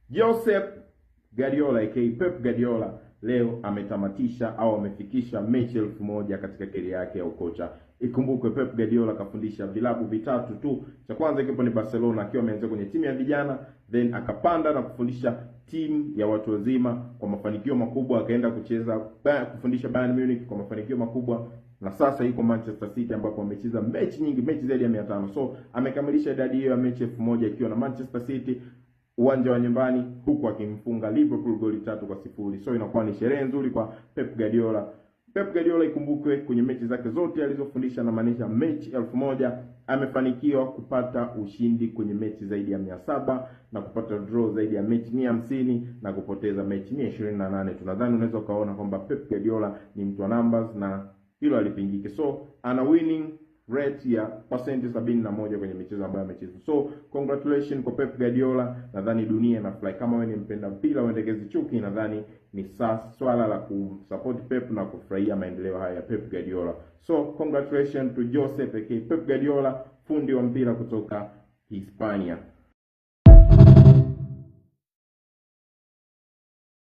Josep Guardiola aka Pep Guardiola leo ametamatisha au amefikisha mechi 1000 katika career yake ya ukocha. Ikumbukwe Pep Guardiola kafundisha vilabu vitatu tu. Cha kwanza kipo ni Barcelona akiwa ameanza kwenye timu ya vijana, then akapanda na kufundisha timu ya watu wazima kwa mafanikio makubwa, akaenda kufundisha Bayern Munich kwa mafanikio makubwa, na sasa yuko Manchester City ambapo amecheza mechi nyingi, mechi zaidi ya 500. So amekamilisha idadi hiyo ya mechi 1000 ikiwa na Manchester City uwanja wa nyumbani, huku akimfunga Liverpool goli 3-0. So inakuwa ni sherehe nzuri kwa Pep Guardiola. Pep Guardiola ikumbukwe kwenye mechi zake zote alizofundisha na maanisha mechi 1000 amefanikiwa kupata ushindi kwenye mechi zaidi ya 700 na kupata draw zaidi ya mechi 150 na kupoteza mechi 128. Tunadhani unaweza kaona kwamba Pep Guardiola ni mtu wa numbers na hilo alipingike. So ana winning rate ya percent 71 kwenye michezo ambayo amecheza. So congratulations kwa Pep Guardiola. Nadhani dunia na fly. Kama wewe ni mpenda mpira uendekezi chuki, nadhani ni swala la kumsupport Pep na kufurahia maendeleo haya ya Pep Guardiola. So congratulations to Josep aka Pep Guardiola, fundi wa mpira kutoka Hispania.